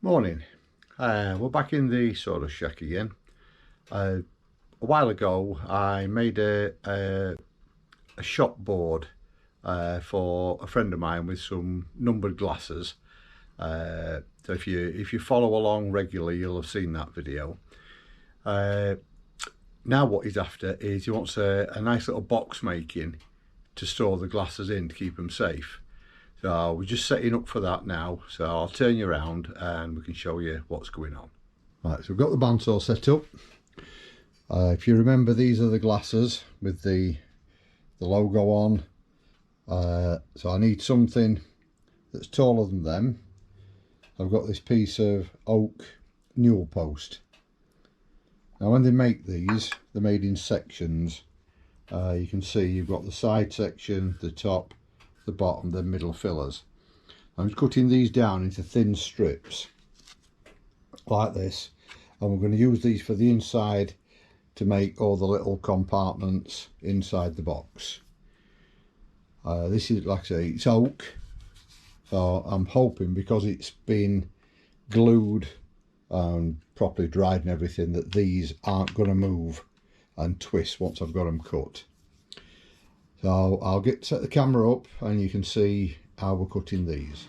Morning. We're back in the sawdust shack again. A while ago I made a shop board for a friend of mine with some numbered glasses. So if you follow along regularly, you'll have seen that video. Now what he's after is he wants a nice little box making to store the glasses in to keep them safe. So we're just setting up for that now, so I'll turn you around and we can show you what's going on. Right, so we've got the bandsaw set up. If you remember, these are the glasses with the logo on. So I need something that's taller than them. I've got this piece of oak newel post. Now when they make these, they're made in sections. You can see you've got the side section, the top, the bottom, the middle fillers. I'm cutting these down into thin strips like this, and we're going to use these for the inside to make all the little compartments inside the box. This is, like I say, it's oak, so I'm hoping because it's been glued and properly dried and everything that these aren't going to move and twist once I've got them cut. So I'll set the camera up and you can see how we're cutting these.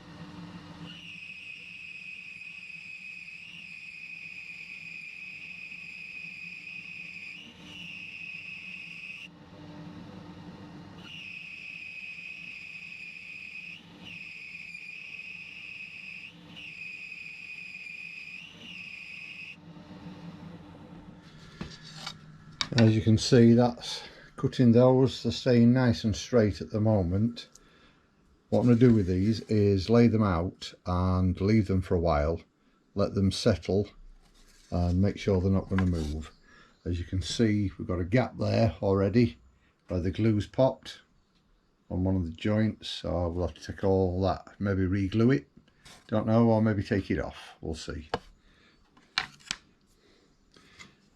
As you can see, that's cutting those. They're staying nice and straight at the moment. What I'm going to do with these is lay them out and leave them for a while, let them settle and make sure they're not going to move. As you can see, we've got a gap there already where the glue's popped on one of the joints, so we'll have to take all that, maybe re-glue it, don't know, or maybe take it off, we'll see.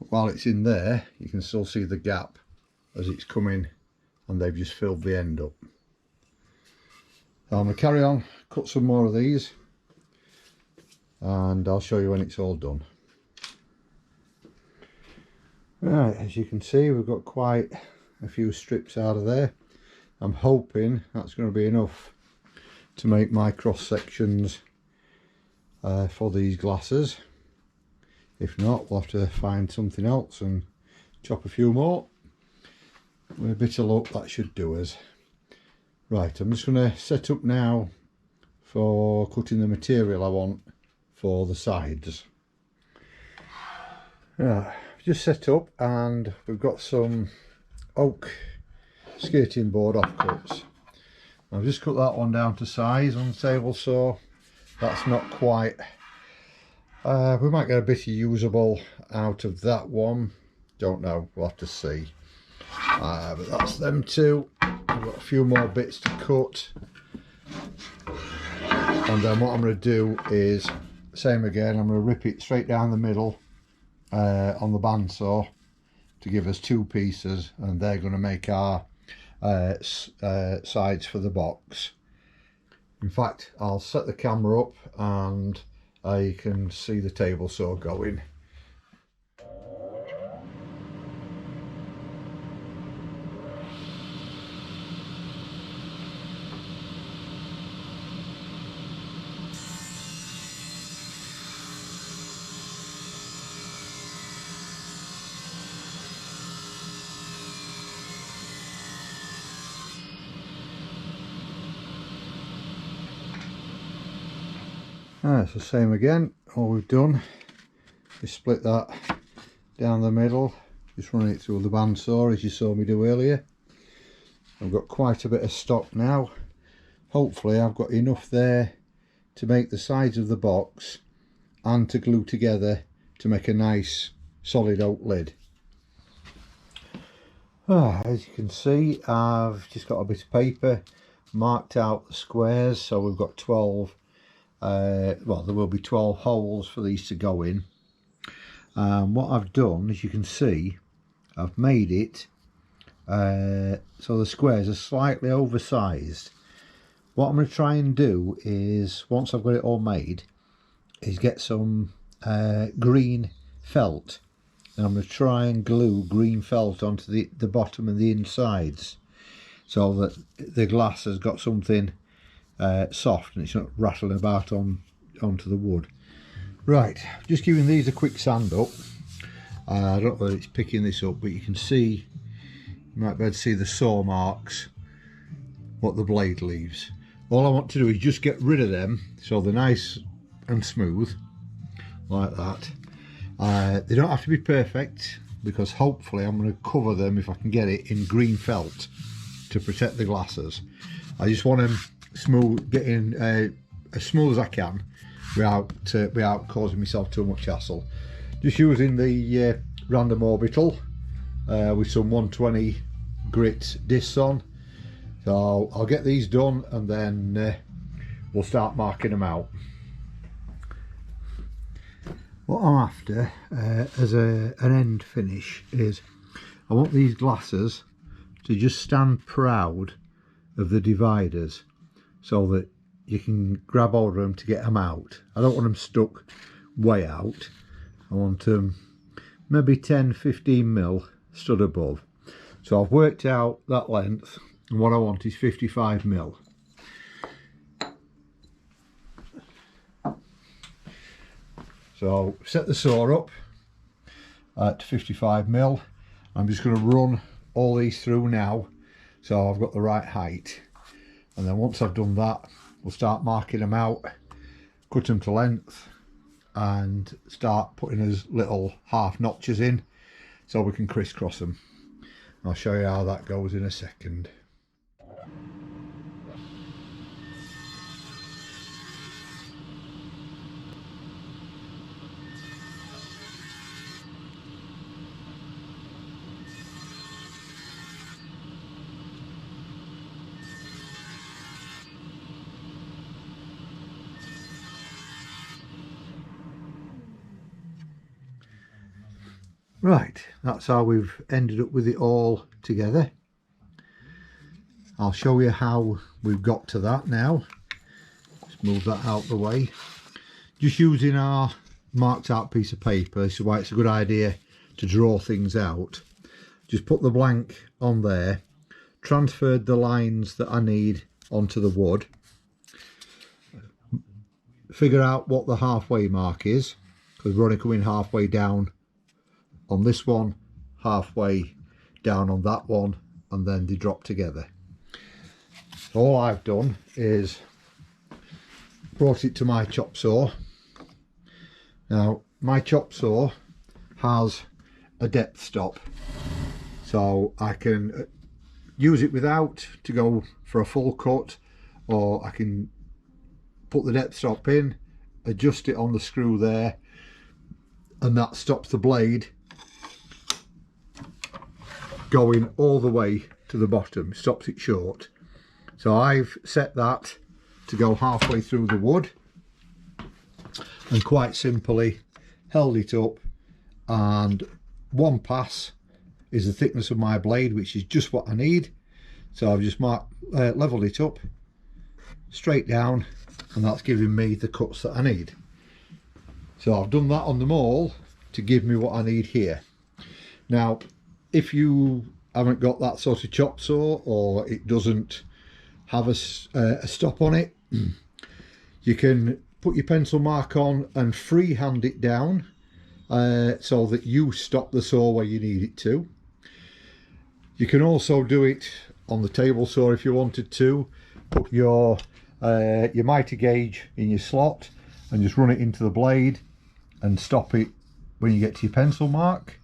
While it's in there, you can still see the gap as it's coming, and they've just filled the end up. So I'm going to carry on, cut some more of these, and I'll show you when it's all done. Right, as you can see, we've got quite a few strips out of there. I'm hoping that's going to be enough to make my cross sections for these glasses. If not, we'll have to find something else and chop a few more. With a bit of luck, that should do us. Right, I'm just going to set up now for cutting the material I want for the sides. Yeah, just set up, and we've got some oak skating board offcuts. I've just cut that one down to size on the table saw. That's not quite. We might get a bit of usable out of that one. Don't know, we'll have to see. But that's them two. I've got a few more bits to cut. And then what I'm going to do is, same again, I'm going to rip it straight down the middle on the bandsaw to give us two pieces, and they're going to make our sides for the box. In fact, I'll set the camera up and you can see the table saw going. So same again, all we've done is split that down the middle, just running it through the bandsaw as you saw me do earlier. I've got quite a bit of stock now. Hopefully I've got enough there to make the sides of the box and to glue together to make a nice solid oak lid. As you can see, I've just got a bit of paper, marked out the squares, so we've got 12. Well, there will be 12 holes for these to go in. What I've done, as you can see, I've made it so the squares are slightly oversized. What I'm going to try and do is, once I've got it all made, is get some green felt, and I'm going to try and glue green felt onto the bottom and the insides, so that the glass has got something soft and it's not rattling about onto the wood. Right, just giving these a quick sand up. I don't know whether it's picking this up, but you can see, you might be able to see the saw marks, what the blade leaves. All I want to do is just get rid of them so they're nice and smooth, like that. They don't have to be perfect, because hopefully I'm going to cover them, if I can get it, in green felt to protect the glasses. I just want them smooth, getting as smooth as I can without causing myself too much hassle. Just using the random orbital with some 120 grit discs on. So I'll get these done, and then we'll start marking them out. What I'm after as an end finish is, I want these glasses to just stand proud of the dividers, so that you can grab hold of them to get them out. I don't want them stuck way out. I want them maybe 10-15mm stood above. So I've worked out that length, and what I want is 55mm. So set the saw up at 55mm. I'm just going to run all these through now, so I've got the right height, and then once I've done that, we'll start marking them out, cut them to length, and start putting as little half notches in so we can crisscross them. I'll show you how that goes in a second. Right, that's how we've ended up with it all together. I'll show you how we've got to that now. Let's move that out the way. Just using our marked out piece of paper, this is why it's a good idea to draw things out. Just put the blank on there, transferred the lines that I need onto the wood, figure out what the halfway mark is, because we're only coming halfway down on this one, halfway down on that one, and then they drop together. All I've done is brought it to my chop saw. Now my chop saw has a depth stop, so I can use it without to go for a full cut, or I can put the depth stop in, adjust it on the screw there, and that stops the blade going all the way to the bottom, stops it short. So I've set that to go halfway through the wood, and quite simply held it up, and one pass is the thickness of my blade, which is just what I need. So I've just leveled it up straight down, and that's giving me the cuts that I need. So I've done that on them all to give me what I need here. Now if you haven't got that sort of chop saw, or it doesn't have a stop on it, you can put your pencil mark on and freehand it down so that you stop the saw where you need it to. You can also do it on the table saw if you wanted to. Put your mitre gauge in your slot and just run it into the blade and stop it when you get to your pencil mark.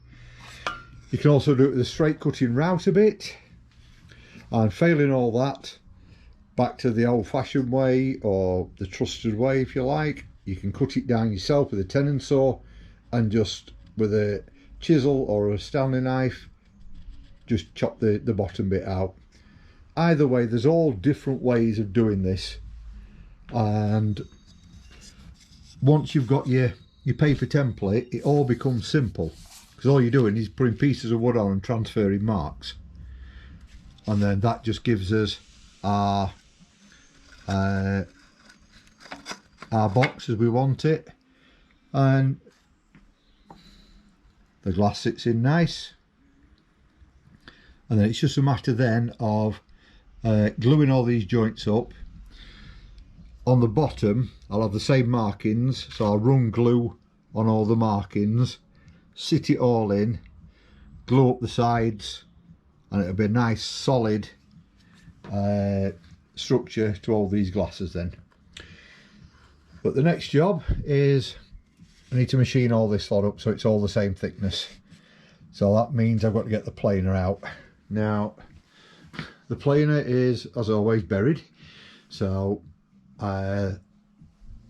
You can also do it with a straight cutting router bit, and failing all that, back to the old-fashioned way, or the trusted way if you like, you can cut it down yourself with a tenon saw, and just with a chisel or a Stanley knife just chop the bottom bit out. Either way, there's all different ways of doing this, and once you've got your paper template, it all becomes simple, because all you're doing is putting pieces of wood on and transferring marks, and then that just gives us our box as we want it. and the glass sits in nice. And then it's just a matter then of gluing all these joints up. On the bottom I'll have the same markings, so I'll run glue on all the markings, sit it all in, glue up the sides, and it'll be a nice solid structure to all these glasses then. But the next job is I need to machine all this lot up so it's all the same thickness. So that means I've got to get the planer out. Now the planer is, as always, buried, so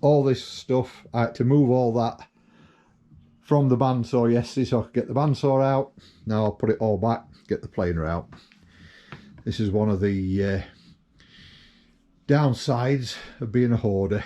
all this stuff, I had to move all that from the bandsaw yesterday so I could get the bandsaw out. Now I'll put it all back, get the planer out. This is one of the downsides of being a hoarder.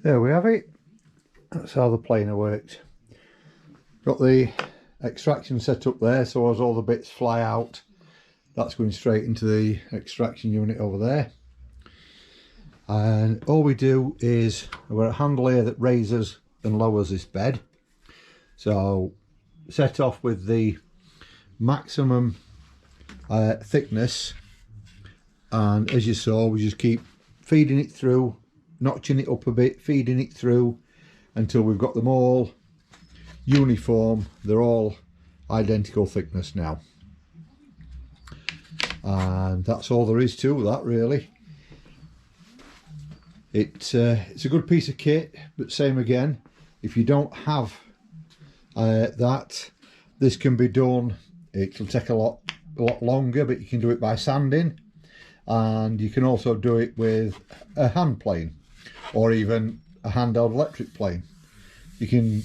There we have it. That's how the planer works. Got the extraction set up there, so as all the bits fly out, that's going straight into the extraction unit over there. And all we do is we've got a handle here that raises and lowers this bed. So set off with the maximum thickness, and as you saw, we just keep feeding it through, notching it up a bit, feeding it through until we've got them all uniform. They're all identical thickness now, and that's all there is to that, really. It's a good piece of kit, but same again, if you don't have that, this can be done. It'll take a lot longer, but you can do it by sanding, and you can also do it with a hand plane or even a handheld electric plane. You can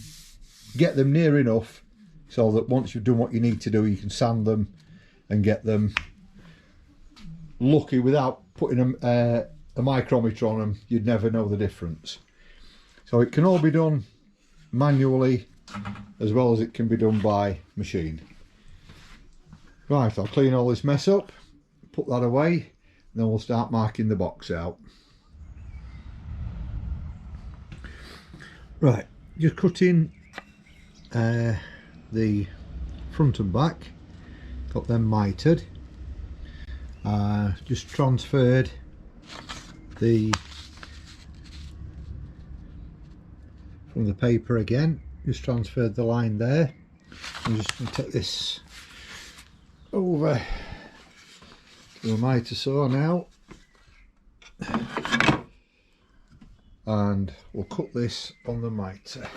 get them near enough so that once you've done what you need to do, you can sand them and get them lucky without putting a micrometer on them. You'd never know the difference. So it can all be done manually as well as it can be done by machine. Right, I'll clean all this mess up, put that away, and then we'll start marking the box out. Right, just cutting the front and back, got them mitered, just transferred from the paper again, just transferred the line there. I'm just going to take this over to the miter saw now, and we'll cut this on the miter.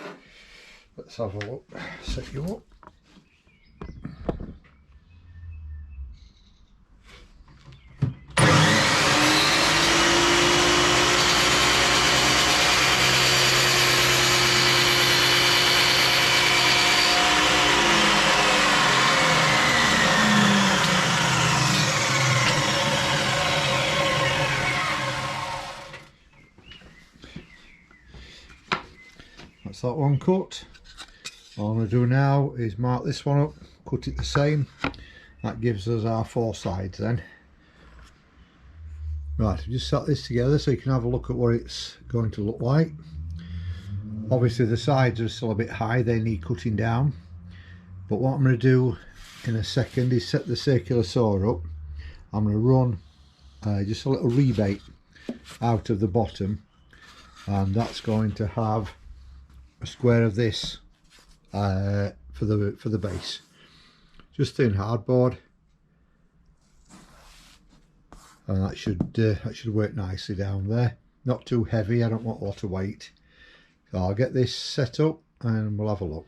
Let's have a look, set you up. That's that one cut. All I'm going to do now is mark this one up, cut it the same. That gives us our four sides then. Right, I've just set this together so you can have a look at what it's going to look like. Obviously the sides are still a bit high, they need cutting down. But what I'm going to do in a second is set the circular saw up. I'm going to run just a little rebate out of the bottom, and that's going to have a square of this for the base. Just thin hardboard, and that should work nicely down there. Not too heavy, I don't want a lot of weight. So I'll get this set up and we'll have a look.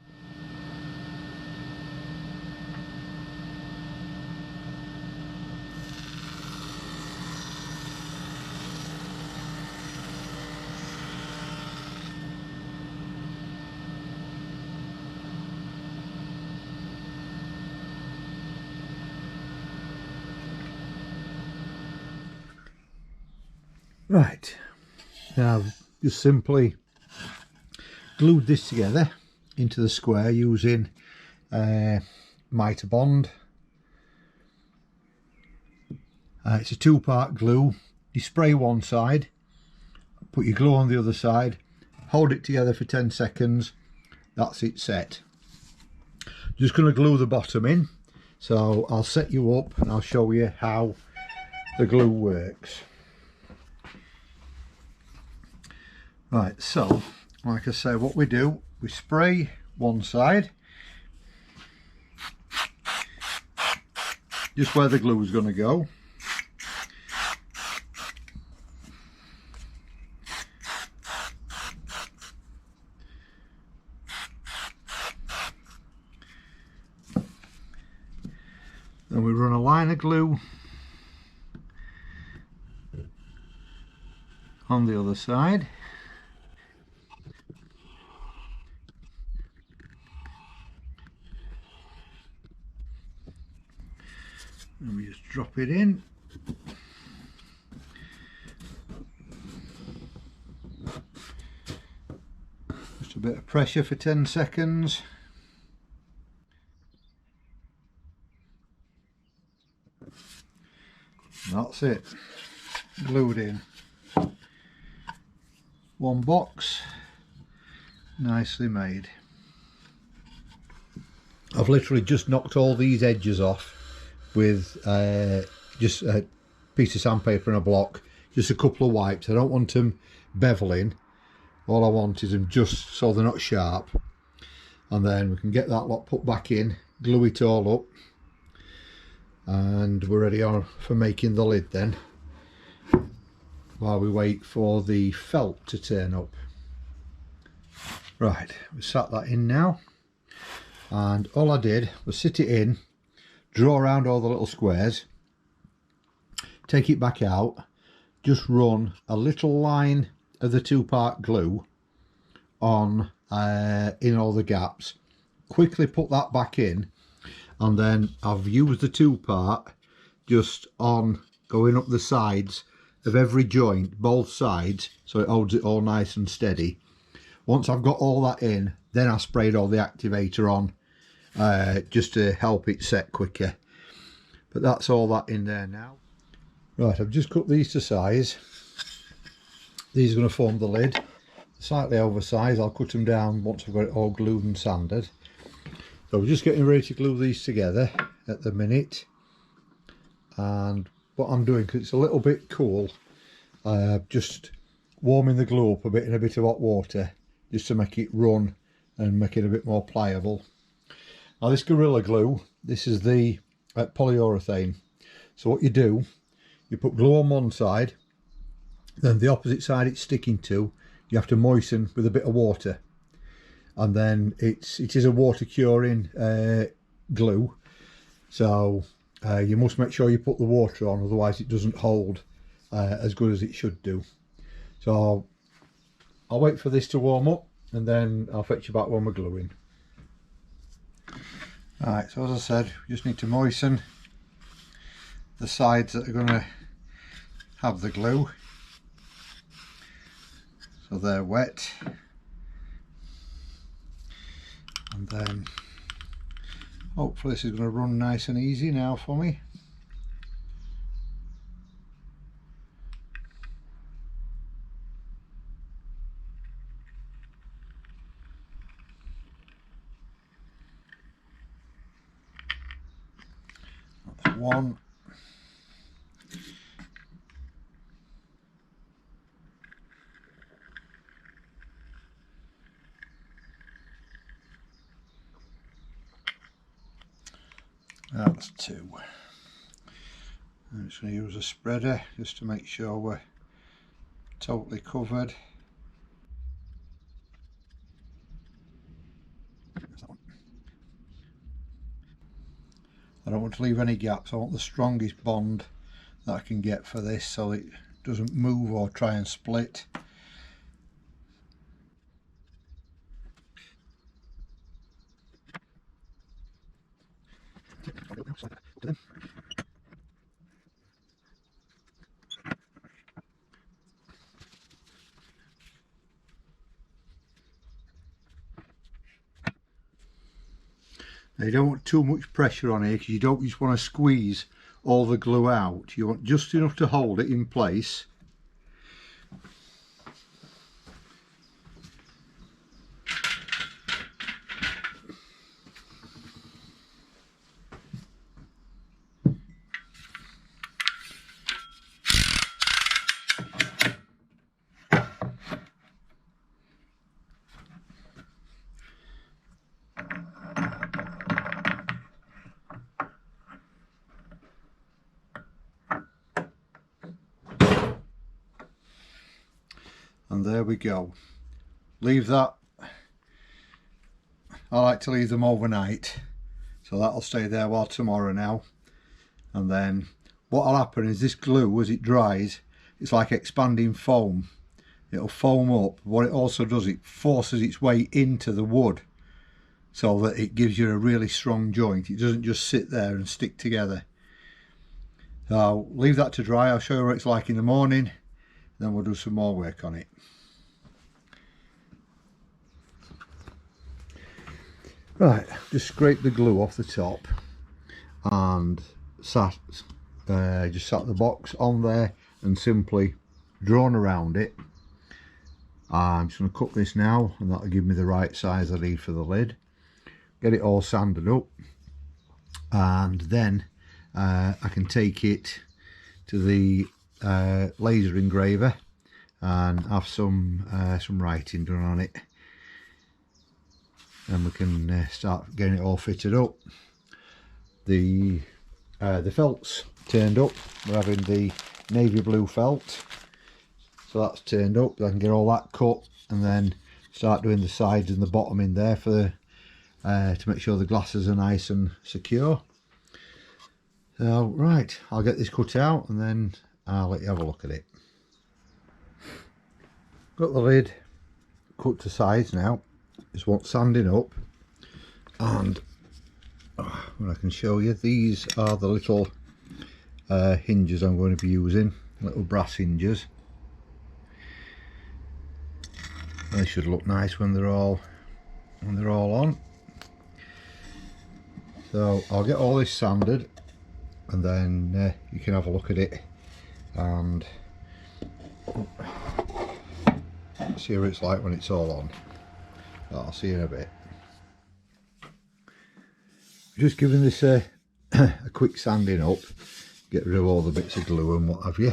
Right, now I've just simply glued this together into the square using mitre bond. It's a two-part glue. You spray one side, put your glue on the other side, hold it together for 10 seconds, that's it set. Just going to glue the bottom in, so I'll set you up and I'll show you how the glue works. Right, so like I say, what we do, we spray one side, just where the glue is going to go. Then we run a line of glue on the other side. And we just drop it in. Just a bit of pressure for 10 seconds. That's it, glued in. One box, nicely made. I've literally just knocked all these edges off with just a piece of sandpaper and a block, just a couple of wipes. I don't want them beveling, all I want is them just so they're not sharp. And then we can get that lot put back in, glue it all up, and we're ready for making the lid then, while we wait for the felt to turn up. Right, we sat that in now, and all I did was sit it in, draw around all the little squares, take it back out, just run a little line of the two-part glue on in all the gaps, quickly put that back in, and then I've used the two-part just on going up the sides of every joint, both sides, so it holds it all nice and steady. Once I've got all that in, then I sprayed all the activator on just to help it set quicker. But that's all that in there now. Right, I've just cut these to size. These are going to form the lid. Slightly oversized, I'll cut them down once I've got it all glued and sanded. So we're just getting ready to glue these together at the minute. And what I'm doing, because it's a little bit cool, just warming the glue up a bit in a bit of hot water just to make it run and make it a bit more pliable. Now this Gorilla Glue, this is the polyurethane. So what you do, you put glue on one side, then the opposite side it's sticking to, you have to moisten with a bit of water, and then it is a water curing glue, so you must make sure you put the water on, otherwise it doesn't hold as good as it should do. So I'll wait for this to warm up and then I'll fetch you back when we're gluing. Alright, so as I said, we just need to moisten the sides that are going to have the glue, so they're wet, and then hopefully this is going to run nice and easy now for me. one. That's two. I'm just going to use a spreader just to make sure we're totally covered. I don't want to leave any gaps. I want the strongest bond that I can get for this so it doesn't move or try and split. Now you don't want too much pressure on here because you don't just want to squeeze all the glue out. You want just enough to hold it in place. And there we go. Leave that. I like to leave them overnight, so that'll stay there while tomorrow now. And then what'll happen is this glue, as it dries, it's like expanding foam. It'll foam up. What it also does, it forces its way into the wood so that it gives you a really strong joint. It doesn't just sit there and stick together. So I'll leave that to dry. I'll show you what it's like in the morning, then we'll do some more work on it. Right, just scrape the glue off the top and just sat the box on there and simply drawn around it. I'm just going to cut this now, and that'll give me the right size I need for the lid. Get it all sanded up, and then I can take it to the laser engraver and have some writing done on it, and we can start getting it all fitted up. The felt's turned up. We're having the navy blue felt, so that's turned up. I can get all that cut and then start doing the sides and the bottom in there for to make sure the glasses are nice and secure. So right, I'll get this cut out and then I'll let you have a look at it. Got the lid cut to size now. Just want sanding up, and what I can show you, these are the little hinges I'm going to be using, little brass hinges. They should look nice when they're all on. So I'll get all this sanded, and then you can have a look at it and see what it's like when it's all on. I'll see you in a bit. Just giving this a quick sanding up, get rid of all the bits of glue and what have you.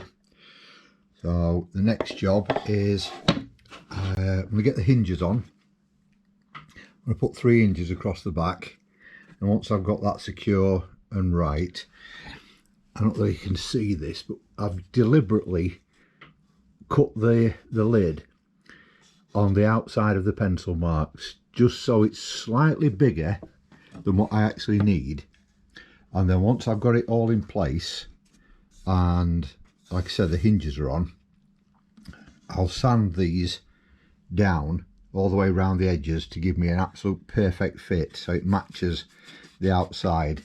So the next job is when we get the hinges on, I'm going to put 3 hinges across the back, and once I've got that secure and right, I don't know if you can see this, but I've deliberately cut the lid on the outside of the pencil marks just so it's slightly bigger than what I actually need. And then once I've got it all in place, and like I said the hinges are on, I'll sand these down all the way around the edges to give me an absolute perfect fit, so it matches the outside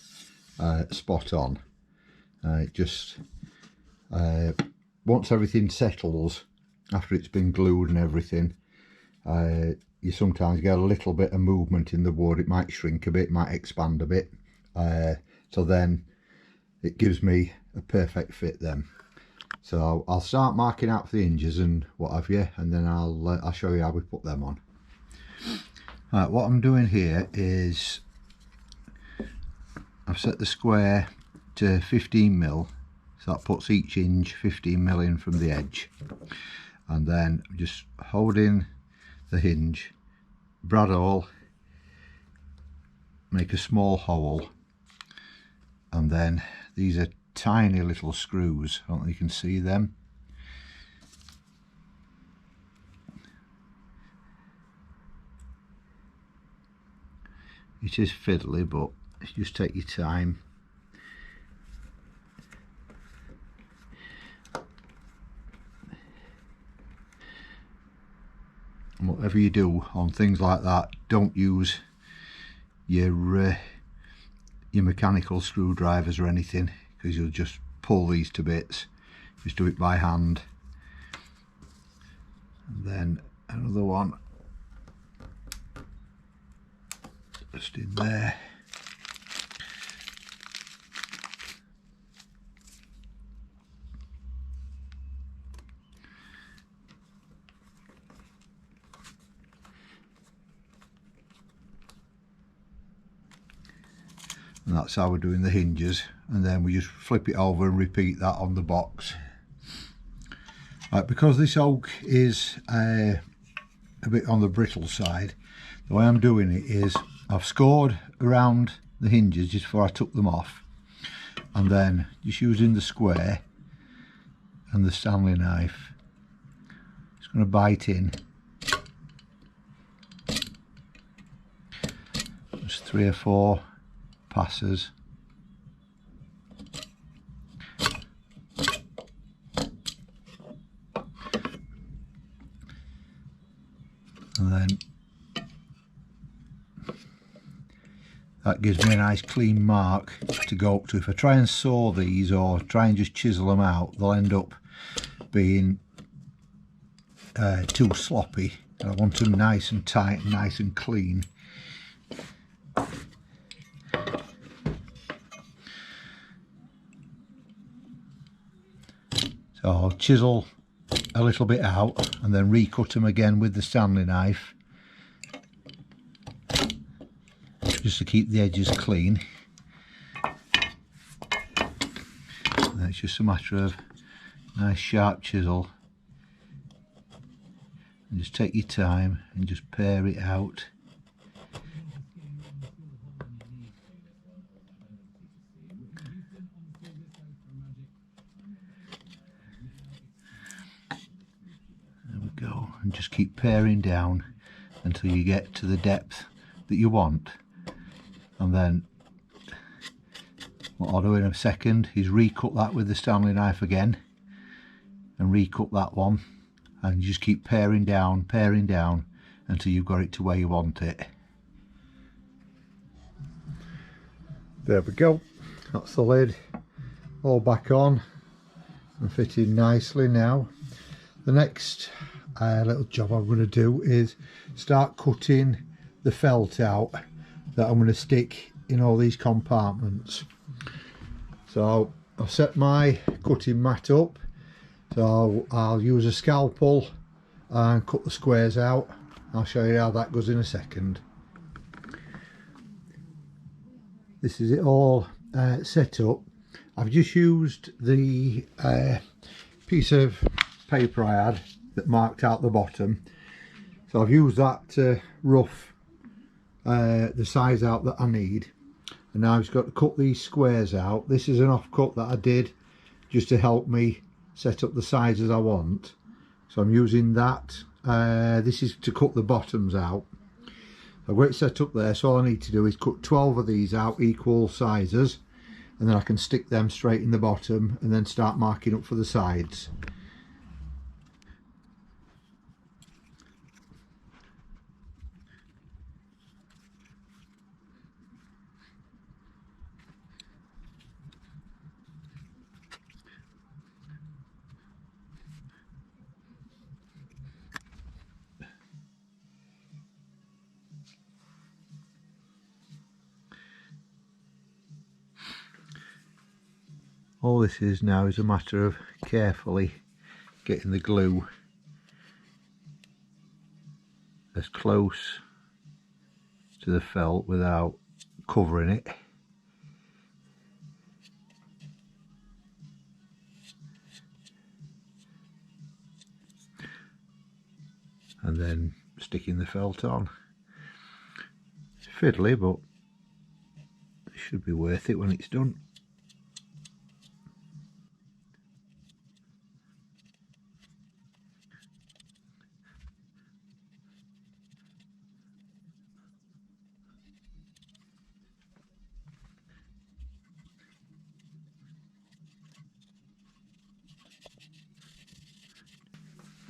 spot on. Once everything settles after it's been glued and everything, you sometimes get a little bit of movement in the wood. It might shrink a bit, might expand a bit, so then it gives me a perfect fit then. So I'll start marking out for the hinges and what have you, and then I'll show you how we put them on. Right, what I'm doing here is I've set the square 15mm, so that puts each hinge 15mm in from the edge, and then just holding the hinge, brad hole, make a small hole, and then these are tiny little screws, I don't know if you can see them. It is fiddly, but just take your time. And whatever you do on things like that, don't use your mechanical screwdrivers or anything, because you'll just pull these to bits. Just do it by hand. And then another one just in there. And that's how we're doing the hinges, and then we just flip it over and repeat that on the box. Right, because this oak is a bit on the brittle side, the way I'm doing it is I've scored around the hinges just before I took them off, and then just using the square and the Stanley knife, just going to bite in just 3 or 4 passes. And then that gives me a nice clean mark to go up to. If I try and saw these or try and just chisel them out, they'll end up being too sloppy. I want them nice and tight and nice and clean. So I'll chisel a little bit out and then recut them again with the Stanley knife, just to keep the edges clean. And it's just a matter of nice sharp chisel, and just take your time and just pare it out. Go and just keep paring down until you get to the depth that you want, and then what I'll do in a second is recut that with the Stanley knife again and recut that one, and you just keep paring down until you've got it to where you want it. There we go, that's the lid all back on and fitting nicely now. The next little job I'm going to do is start cutting the felt out that I'm going to stick in all these compartments. So I've set my cutting mat up, so I'll use a scalpel and cut the squares out. I'll show you how that goes in a second. This is it all set up. I've just used the piece of paper I had that marked out the bottom, so I've used that to rough the size out that I need, and now I've just got to cut these squares out. This is an offcut that I did just to help me set up the sizes I want, so I'm using that. This is to cut the bottoms out. I've got it set up there, so all I need to do is cut 12 of these out equal sizes, and then I can stick them straight in the bottom and then start marking up for the sides. All this is now is a matter of carefully getting the glue as close to the felt without covering it. and then sticking the felt on. It's fiddly, but it should be worth it when it's done.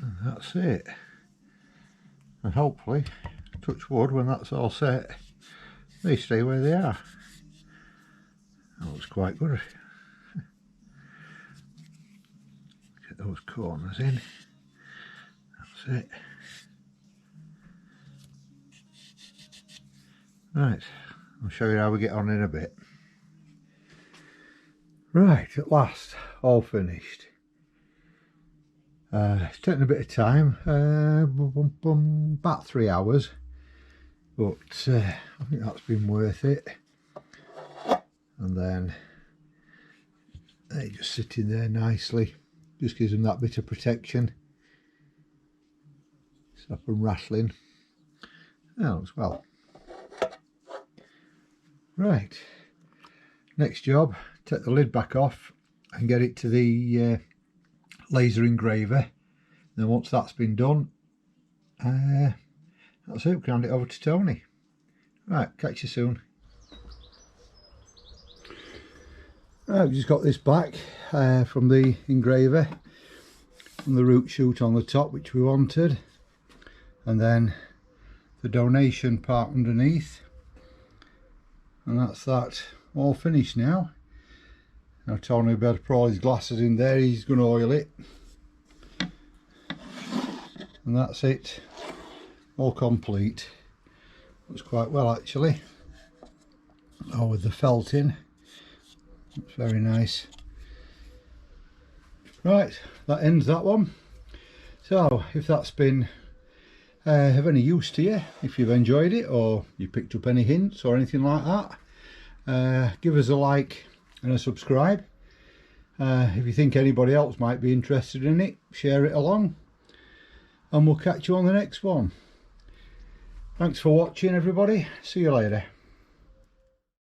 And that's it. And hopefully, touch wood, when that's all set, they stay where they are. That looks quite good. Get those corners in. That's it. Right, I'll show you how we get on in a bit. Right, at last, all finished. It's taken a bit of time, about 3 hours, but I think that's been worth it. And then they just sit in there nicely, just gives them that bit of protection, stop them rattling. That looks well. Right, next job, take the lid back off and get it to the laser engraver. Then once that's been done, that's it, hand it over to Tony. Right, catch you soon. Right, we just got this back from the engraver, from the root shoot on the top, which we wanted, and then the donation part underneath, and that's that all finished now. Now Tony will be able to put all his glasses in there, he's going to oil it, and that's it, all complete. Looks quite well actually. Oh, with the felt in, it's very nice. Right, that ends that one. So if that's been of any use to you, if you've enjoyed it or you picked up any hints or anything like that, give us a like and a subscribe. If you think anybody else might be interested in it, share it along, and we'll catch you on the next one. Thanks for watching everybody, see you later.